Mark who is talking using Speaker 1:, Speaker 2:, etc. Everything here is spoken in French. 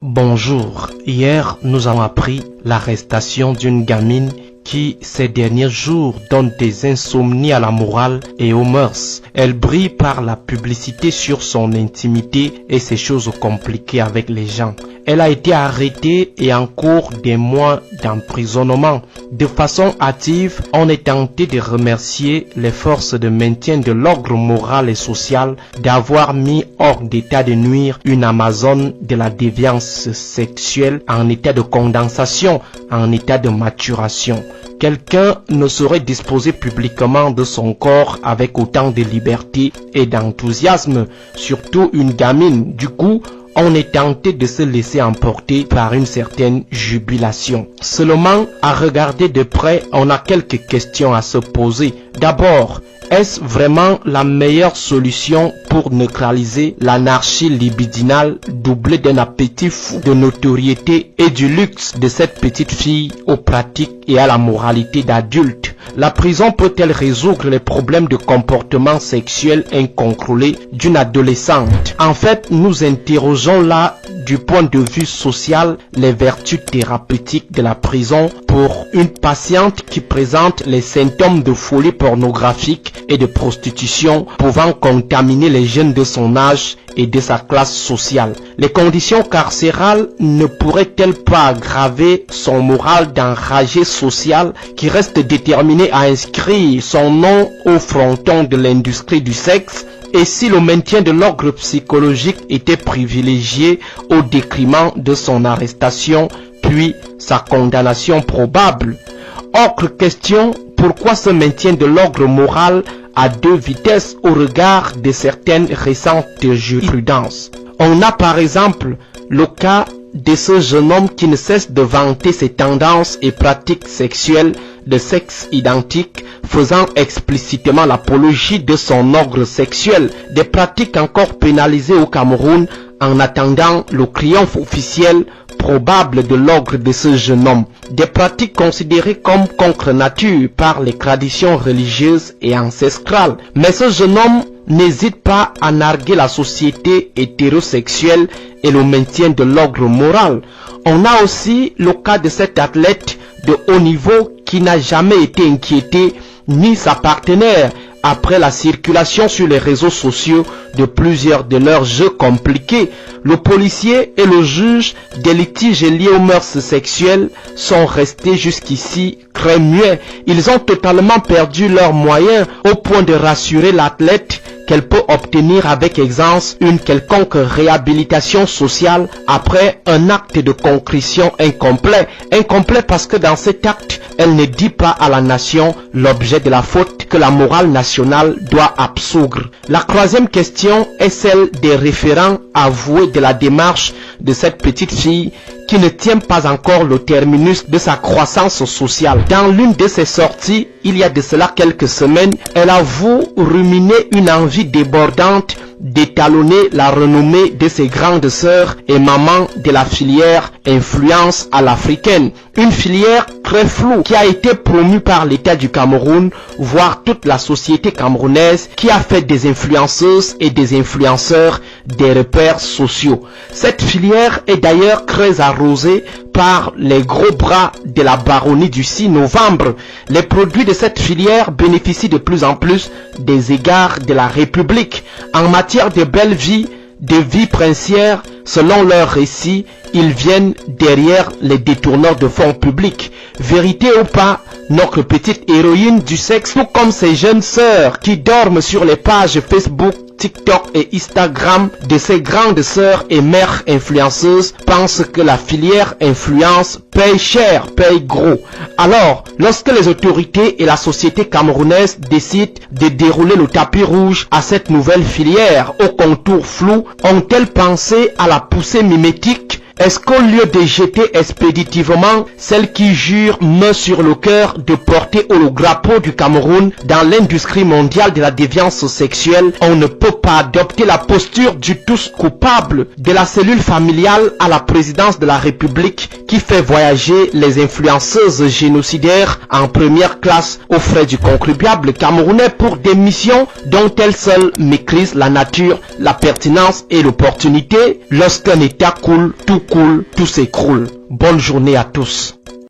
Speaker 1: Bonjour, hier nous avons appris l'arrestation d'une gamine qui ces derniers jours donne des insomnies à la morale et aux mœurs. Elle brille par la publicité sur son intimité et ses choses compliquées avec les gens. Elle a été arrêtée et en cours des mois d'emprisonnement. De façon hâtive, on est tenté de remercier les forces de maintien de l'ordre moral et social d'avoir mis hors d'état de nuire une Amazone de la déviance sexuelle en état de condensation, en état de maturation. Quelqu'un ne saurait disposer publiquement de son corps avec autant de liberté et d'enthousiasme, surtout une gamine. Du coup, on est tenté de se laisser emporter par une certaine jubilation. Seulement, à regarder de près, on a quelques questions à se poser. D'abord, est-ce vraiment la meilleure solution pour neutraliser l'anarchie libidinale doublée d'un appétit fou de notoriété et du luxe de cette petite fille aux pratiques et à la moralité d'adulte? La prison peut-elle résoudre les problèmes de comportement sexuel incontrôlé d'une adolescente? En fait, nous interrogeons là, du point de vue social, les vertus thérapeutiques de la prison pour une patiente qui présente les symptômes de folie pornographique et de prostitution pouvant contaminer les jeunes de son âge et de sa classe sociale. Les conditions carcérales ne pourraient-elles pas aggraver son moral d'enragé social qui reste déterminé à inscrire son nom au fronton de l'industrie du sexe? Et si le maintien de l'ordre psychologique était privilégié au détriment de son arrestation, puis sa condamnation probable? Autre question, pourquoi ce maintien de l'ordre moral à deux vitesses au regard de certaines récentes jurisprudences? On a par exemple le cas de ce jeune homme qui ne cesse de vanter ses tendances et pratiques sexuelles de sexe identique, faisant explicitement l'apologie de son ordre sexuel, des pratiques encore pénalisées au Cameroun en attendant le triomphe officiel probable de l'ordre de ce jeune homme, des pratiques considérées comme contre nature par les traditions religieuses et ancestrales. Mais ce jeune homme n'hésite pas à narguer la société hétérosexuelle et le maintien de l'ordre moral. On a aussi le cas de cet athlète de haut niveau qui n'a jamais été inquiété ni sa partenaire après la circulation sur les réseaux sociaux de plusieurs de leurs jeux compliqués. Le policier et le juge des litiges liés aux mœurs sexuelles sont restés jusqu'ici très muets. Ils ont totalement perdu leurs moyens au point de rassurer l'athlète qu'elle peut obtenir avec aisance une quelconque réhabilitation sociale après un acte de contrition incomplet. Incomplet parce que dans cet acte, elle ne dit pas à la nation l'objet de la faute que la morale nationale doit absoudre. La troisième question est celle des référents avoués de la démarche de cette petite fille qui ne tient pas encore le terminus de sa croissance sociale. Dans l'une de ses sorties, il y a de cela quelques semaines, elle avoue ruminer une envie débordante d'étalonner la renommée de ses grandes sœurs et mamans de la filière influence à l'africaine. Une filière très floue qui a été promue par l'État du Cameroun, voire toute la société camerounaise qui a fait des influenceuses et des influenceurs des repères sociaux. Cette filière est d'ailleurs très arrosée par les gros bras de la baronnie du 6 novembre. Les produits de cette filière bénéficient de plus en plus des égards de la République. En matière de belle vie, de vie princière, selon leurs récits, ils viennent derrière les détourneurs de fonds publics. Vérité ou pas, notre petite héroïne du sexe, tout comme ses jeunes sœurs qui dorment sur les pages Facebook, TikTok et Instagram de ses grandes sœurs et mères influenceuses, pensent que la filière influence paye cher, paye gros. Alors, lorsque les autorités et la société camerounaise décident de dérouler le tapis rouge à cette nouvelle filière au contour flou, ont-elles pensé à la poussée mimétique? Est-ce qu'au lieu de jeter expéditivement celle qui jure main sur le cœur de porter le drapeau du Cameroun dans l'industrie mondiale de la déviance sexuelle, on ne peut pas adopter la posture du tous coupable de la cellule familiale à la présidence de la République qui fait voyager les influenceuses génocidaires en première classe aux frais du contribuable camerounais pour des missions dont elles seules maîtrisent la nature, la pertinence et l'opportunité? Lorsqu'un État coule, tout coule, tout s'écroule. Bonne journée à tous.